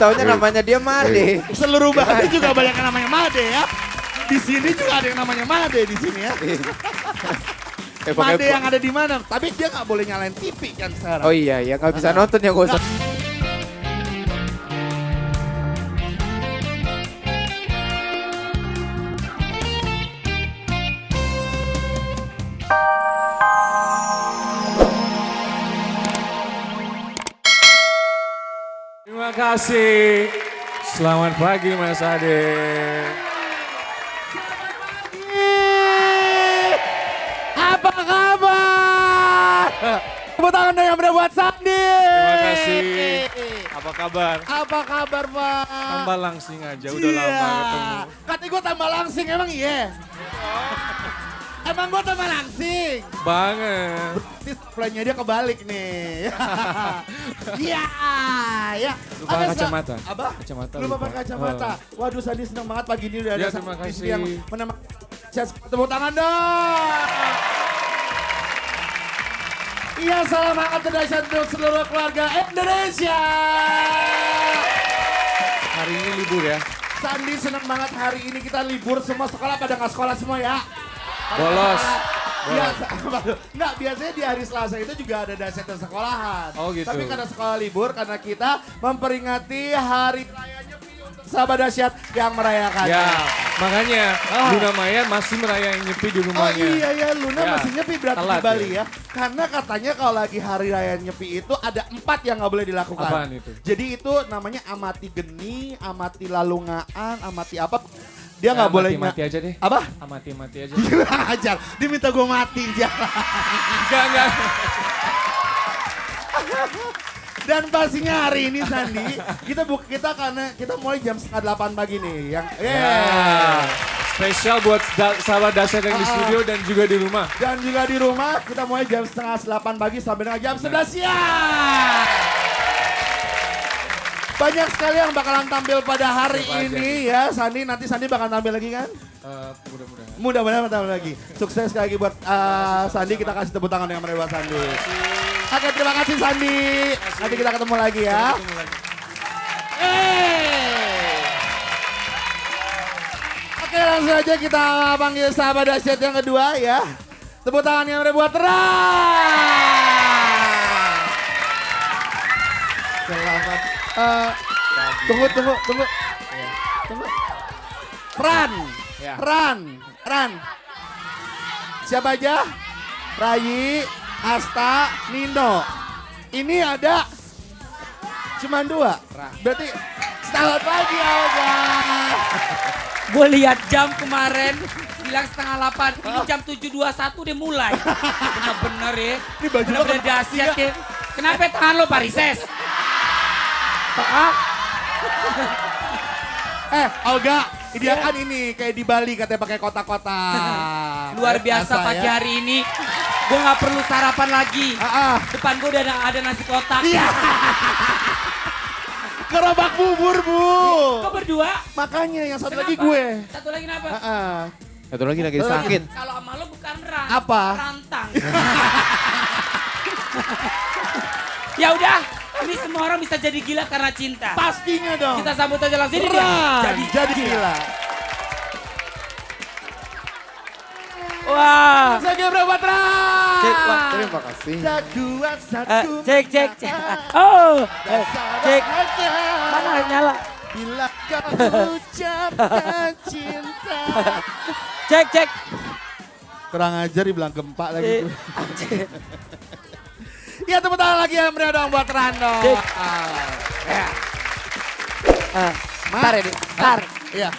taunya namanya dia Made. Seluruh Bali juga banyak yang namanya Made ya. Di sini juga ada yang namanya Made di sini ya. Made yang ada di mana? Tapi dia nggak boleh nyalain TV kan sekarang. Oh iya, ya nggak bisa nonton ya gak usah. Terima kasih. Selamat pagi Mas Ade. Apa kabar? Tepuk tangan dong yang udah buat Sandi. Terima kasih. Apa kabar? Apa kabar Pak? Tambah langsing aja, udah lama ketemu. Katanya gue tambah langsing, emang iya? Emang gue tambah langsing? Banget. Berarti supply-nya dia kebalik nih. Iya, ya. Lupa kacamata. Apa? Kacamata Lupa lupa. pakai kacamata. Waduh Sandi senang banget pagi ini udah Ya, ada terima istri kasih. yang menemani. Tepuk tangan dong. Iya, salam hangat dahsyat untuk seluruh keluarga Indonesia. Hari ini libur ya. Sandi senang banget hari ini kita libur, semua sekolah pada nggak sekolah semua ya. Bolos. Biasa, nggak, biasanya di hari Selasa itu juga ada dahsyat dan sekolahan. Oh gitu. Tapi karena sekolah libur, karena kita memperingati hari raya Nyepi untuk sahabat dahsyat yang merayakan. Ya, makanya Luna Maya masih merayakan Nyepi di Oh rumahnya. iya ya, Luna Ya, masih nyepi berarti telat di Bali ya. Karena katanya kalau lagi hari raya Nyepi itu ada 4 yang nggak boleh dilakukan. Apaan itu? Jadi itu namanya amati geni, amati lalungaan, amati apa. Dia nggak boleh mati aja deh. Apa? Mati aja. Kurang ajar, dia minta gue mati aja. Enggak. Dan pastinya hari ini Sandi, kita karena kita mulai jam 7:30 pagi nih. Yang Spesial buat sahabat dahsyat yang di studio dan juga di rumah. Dan juga di rumah kita mulai jam 7:30 pagi sampai dengan jam 11 siang. Banyak sekali yang bakalan tampil pada hari ini ya. Sandi, nanti Sandi bakal tampil lagi kan? Mudah-mudahan. Mudah-mudahan tampil lagi. Sukses sekali lagi buat Sandi, kita kasih tepuk tangan yang meriah buat Sandi. Oke, terima kasih Sandi. Nanti kita ketemu lagi ya. Oke, langsung aja kita panggil sahabat dahsyat yang kedua ya. Tepuk tangan yang meriah buat Ran. Selamat. Tunggu. Ya. Ran. Siapa aja? Rayi, Asta, Nino. Ini ada cuma 2. Berarti selamat pagi Alga. Gue lihat jam kemarin bilang 7:30, ini jam 7:21 udah mulai. Bener-bener ya. Ini baju lo Bener-bener kenapa dahsyat ya? ya. Kenapa tangan lo parises? Olga, dia kan ini kayak di Bali katanya pakai kotak-kotak. Luar biasa pagi ya. hari ini. Gue gak perlu sarapan lagi. Depan gue udah ada nasi kotak. Iya. Gerobak bubur, Bu. Kok berdua? Makanya yang satu Kenapa? lagi gue. Satu lagi kenapa? Satu lagi sakit. Kalau sama lo bukan ran. Apa? Rantang. Ya udah, ini semua orang bisa jadi gila karena cinta. Pastinya dong. Kita sambut aja langsung. Ini dia. Ran, jadi gila. Wah. Saya berapa Ran? Terima kasih. Satu. Cek. Oh. Cek. Mana nyala? Bila kau ucapkan cinta. Cek. Kurang ajar dibilang gempa lagi. Iya, tepuk tangan lagi yang meriah dong buat Rando. Ntar ya, ntar. Iya.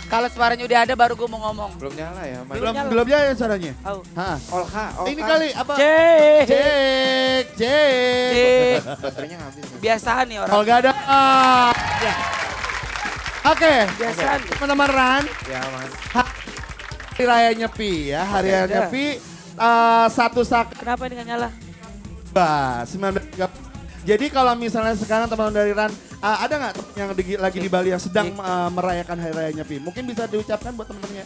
Kalau suaranya udah ada baru gue mau ngomong. Belum nyala ya. Belum ya suaranya? Oh. Olha. Ini kali apa? Cek. Cek. Baterainya habis. Biasaan nih orang. Olga ada. Ya. Oke. Biasaan. Teman-teman Ran. Ya mas. Hari Raya Nyepi ya. Hari Raya Nyepi. Satu sak. Kenapa ini gak nyala? 19. Jadi kalau misalnya sekarang teman-teman dari Ran, ada nggak yang lagi di Bali yang sedang merayakan Hari Raya Nyepi? Mungkin bisa diucapkan buat teman-temannya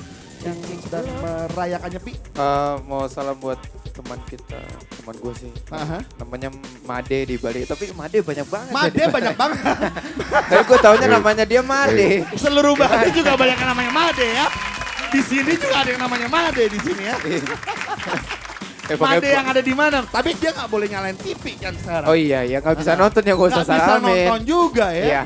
yang sedang merayakan Nyepi? Mau salam buat teman kita, teman gue sih. Aha. Namanya Made di Bali. Tapi Made banyak banget. ya Made di Bali. banyak banget. Tapi gue taunya namanya dia Made. Seluruh Bali juga banyak yang namanya Made ya. Di sini juga ada yang namanya Made di sini ya. Made yang ada di mana? Tapi dia nggak boleh nyalain TV kan sekarang. Oh iya, ya nggak bisa nonton ya, gak usah Nggak bisa salamin. nonton juga ya. Iya.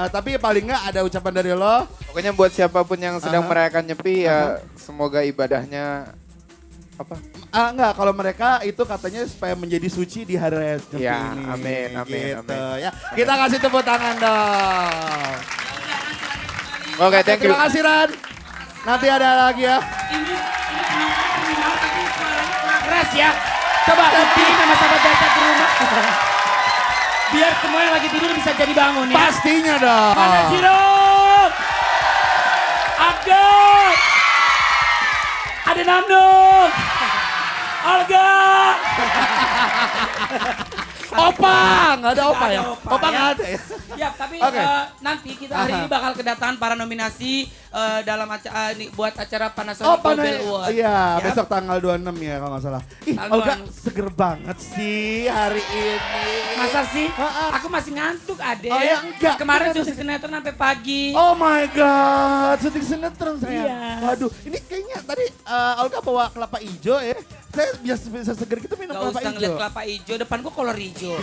Tapi paling nggak ada ucapan dari lo. Pokoknya buat siapapun yang sedang Aha. merayakan Nyepi ya semoga ibadahnya apa? Enggak, kalau mereka itu katanya supaya menjadi suci di hari raya Nyepi Ya, ini. amin, amin, Gitu, amin. ya. Kita kasih tepuk tangan dong. Oke, thank you. Terima kasih Ran. Nanti ada lagi ya. Ini keras ya. Coba buktiin sama sahabat data di rumah. Biar semua yang lagi tidur bisa jadi bangun ya. Pastinya dong. Mana Ziro? Abdul. Ada Namnuk. Olga. Opa, nggak ada Opa ya? Nggak ada Opa, Opa ya. nggak ada ya? Ya, tapi Oke. nanti kita hari ini bakal kedatangan para nominasi dalam buat acara Oh, Panasonic Global Award. Iya, Ya. besok tanggal 26 ya kalau nggak salah. Ih, Tanggal Olga 26. seger banget sih hari ini. Masa sih? Ha-ha. Aku masih ngantuk, Ade. Oh, ya, enggak. Kemarin Kita syuting sinetron sampai pagi. Oh my God, syuting sinetron saya. Iya. Waduh, ini kayaknya tadi Olga bawa kelapa hijau ya. Saya bisa seger gitu minum Gak kelapa usah ngeliat hijau. kelapa hijau, depan gua kolor hijau.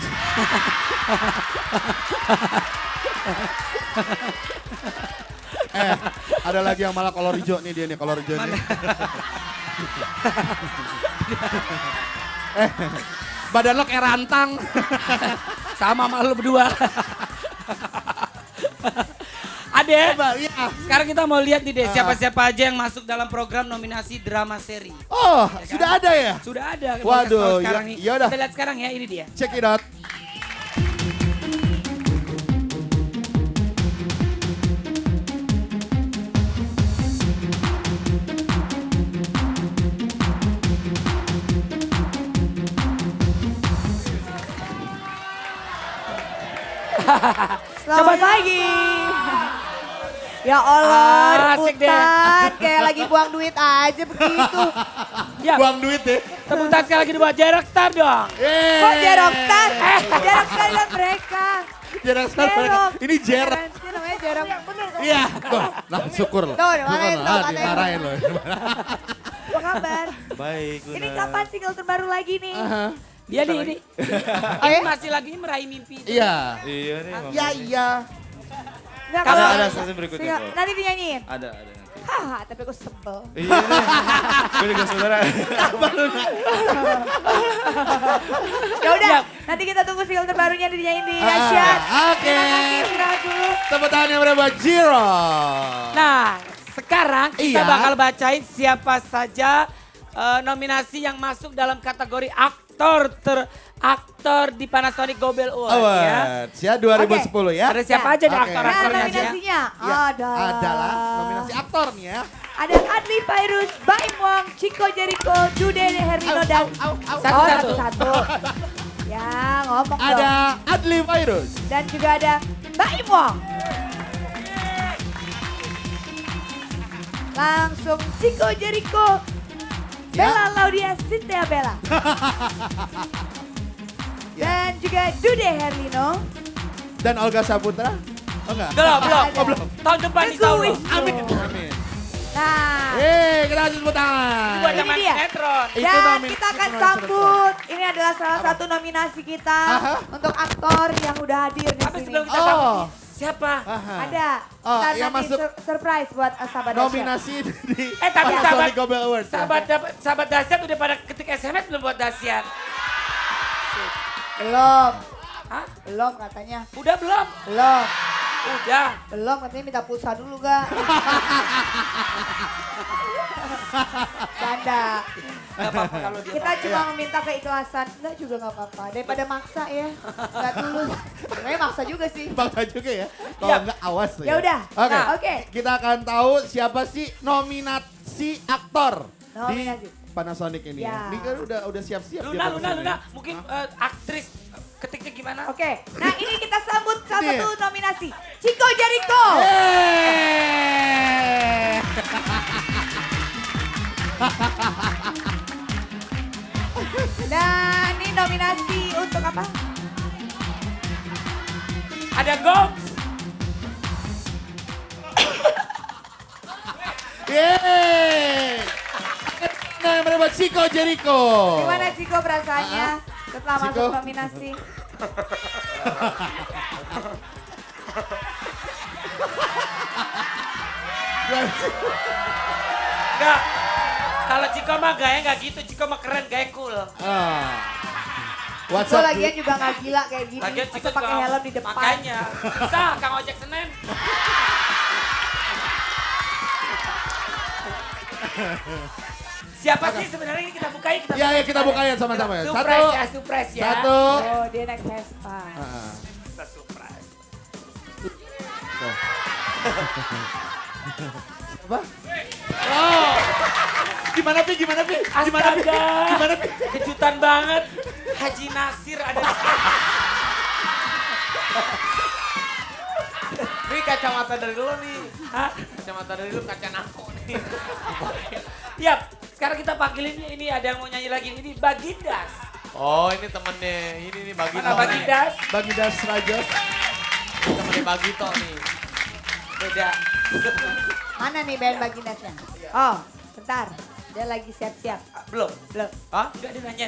Ada lagi yang malah kolor hijau nih dia nih, kolor hijau nih. Badan lo kayak rantang. Sama sama lu berdua. Ade, Iya. sekarang kita mau lihat nih deh siapa-siapa aja yang masuk dalam program nominasi drama seri. Oh, sudah ada ya? Sudah ada. Mau Waduh, kasih tahu sekarang ya- nih. yaudah. Kita lihat sekarang ya, ini dia. Check it out. Selamat pagi. Ya Allah, Asik deh. rebutan. Kayak lagi buang duit aja begitu. Ya, Buang duit ya. tepuk tangan sekali lagi buat Jarak Star dong. Kok Jerokstar? Jerokstar kan mereka. Jarang sekali. Jerok. Ini Jerok. Ini namanya Jerok. Iya. Tuh, nah syukur loh. Tuh, Syukur dimarahin loh. tuh, Ah, katanya. dimarahin loh. Apa kabar? Baik. Ini kapan single terbaru lagi nih? Dia nih, ini. Oh, Ini ya? masih lagi meraih mimpi. Iya. Iya nih. Iya, iya. Nggak, Ada, kalau- ada season berikutnya single- kok. Nanti dinyanyiin. Ada nanti. Haha, tapi aku sebel. Iya nih. Gue juga saudara. Ya udah, nanti kita tunggu single terbarunya dinyanyiin di Asyad. Oke. Terima kasih, istirahat dulu. Tepuk tangan yang berapa? Jiro. Nah, sekarang kita Iya. bakal bacain siapa saja nominasi yang masuk dalam kategori aktor di Panasonic Global Award ya. Awards ya 2010 ya. Ada siapa aja nih Oke. Nah, aktor-aktornya aja? nominasinya Ya, adalah nominasi aktor nih ya. ada Adli Fairuz, Baim Wong, Chico Jericho, Dude Herlino dan Satu-satu. satu-satu. Ya ngomong dong. Ada Adli Virus. Dan juga ada Baim Wong. Langsung Chico Jericho, Ya. Bella Laudia Cynthia Bella. Dan juga Dude Herlino. Dan Olga Saputra. Oh enggak? Belum. Tahun depan insya Allah. Teguh Wisnu. Amin. Amin. Nah, Kita kasih tepuk tangan. Buat Ini zaman dia. sinetron. Itu dan nomin- kita akan itu nominasi sambut. Ini adalah salah satu nominasi kita Aha. untuk aktor yang udah hadir di Tapi sini. sebelum kita Oh. sambut, siapa? Aha. Ada. Oh, Ntar yang nanti masuk surprise buat sahabat Dasya. Nominasi di Tapi Panasonic sahabat- Global Awards. ya? Sahabat dahsyat udah pada ketik SMS belum buat dahsyat? Belum. Hah? Belum katanya. Udah belum? Belum. Udah. Belum katanya minta pulsa dulu gak? Canda. Gak apa-apa kalau dia. Kita cuma meminta keikhlasan. Enggak juga gak apa-apa. Daripada maksa ya. Gak tulus. Sebenarnya maksa juga sih. Bangga juga ya. Kalau Iya. enggak awas Ya udah. Oke. Nah, oke. Kita akan tahu siapa sih nominasi aktor Nominasi. di Panasonic ini. Ya. Ini kan udah siap-siap. Luna, dia Luna, Panasonic. Luna. Mungkin aktris ketiknya gimana? Oke. Nah ini kita sambut salah Ini. satu nominasi. Chico Jericho. Yeay. Nah, ini nominasi untuk apa? Ada Gox. Yeay. Nah, yang mendapat Chico Jericho. Gimana Ciko perasaannya setelah Ciko? masuk nominasi? Enggak. Kalau Ciko mah gaya nggak gitu, Ciko mah keren, gaya cool. What's Ciko up? lagian juga nggak gila kayak gini. Lagian Masa Ciko pakai juga- helm di depan. Makanya, susah Kang Ojek Senen. Siapa sih sebenarnya ini kita bukain? Ya, ya kita bukain sama-sama ya. Surprise ya, surprise ya. Satu. Oh, dia naik Vespa. Kita surprise. Apa? Oh. Gimana Pi? Gimana Pi? Gimana Pi? Astaga. Gimana Pi? Kejutan banget. Haji Nasir ada di sini. Ini kacamata dari dulu nih. Hah? Kacamata dari dulu, kaca nako nih. Yap, sekarang kita panggilin ini ada yang mau nyanyi lagi. Ini Bagindas. Oh ini temennya, ini nih Bagito. Mana Bagindas? Bagindas Rajos. Ini temennya Bagito nih. Beda. Mana nih band Bagindasnya? Oh, bentar. Dia lagi siap-siap. Belum. Belum. Hah? Enggak dia nanya.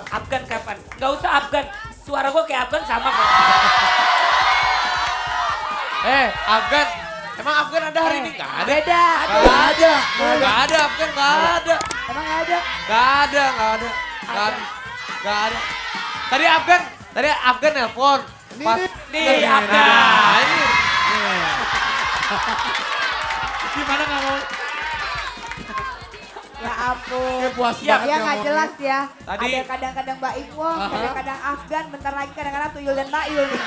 Afgan kapan? Enggak usah Afgan. Suara gue kayak Afgan sama kok. Afgan. Emang Afgan ada hari ini? Gak ada. Beda. Gak ada. Gak ada Afgan, gak ada. Emang nggak ada? Gak ada, gak ada. Gak ada. Gak ada. Tadi Afgan nelpon. Pas Nih Afgan. Nah, ini. Gimana gak mau? Ya ampun. Kayak puas Ya, banget Dia nggak ngomongnya. jelas ya. Tadi- Ada kadang-kadang Mbak Imwong, kadang-kadang Afgan, bentar lagi kadang-kadang Tuyul dan Mayul nih.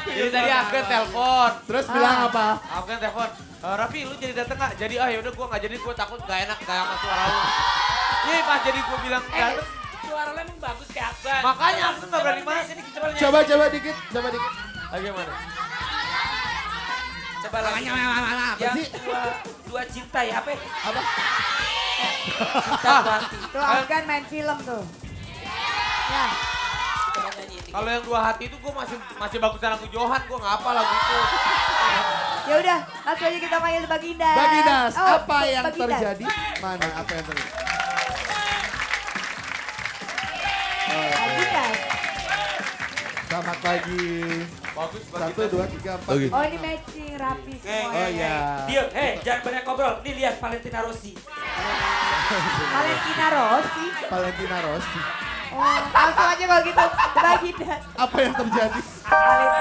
Jadi tadi Afgan telepon. Terus bilang apa? Afgan telepon. Raffi lu jadi dateng gak? Jadi yaudah gue gak jadi, gue takut gak enak kayak sama suara lu. Iya pas jadi gue bilang dateng. Suara lo emang bagus kayak Afgan. Makanya Afgan gak berani masuk. Sini coba nyanyi. Coba dikit, coba dikit. Bagaimana? Coba lagi. Yang dua cinta ya apa? Apa? Cinta mati. Tuh Afgan main film tuh. Ya, Coba nyanyi ini. Kalau yang dua hati itu gue masih bagusan lagu Johan, gue gak apa lagu itu. ya udah, langsung aja kita panggil Bagindas. Bagindas, Oh, apa yang Bagindas. terjadi? Mana apa yang terjadi? Bagindas. Selamat pagi. Bagus, Satu, dua, tiga, empat. Oh ini matching rapi semua. Oh iya. Diam, jangan banyak ngobrol. Nih lihat Valentina Rossi. Valentina Rossi. Valentina Rossi. Oh, langsung aja kalau gitu. Bagindas. Apa yang terjadi? Valentina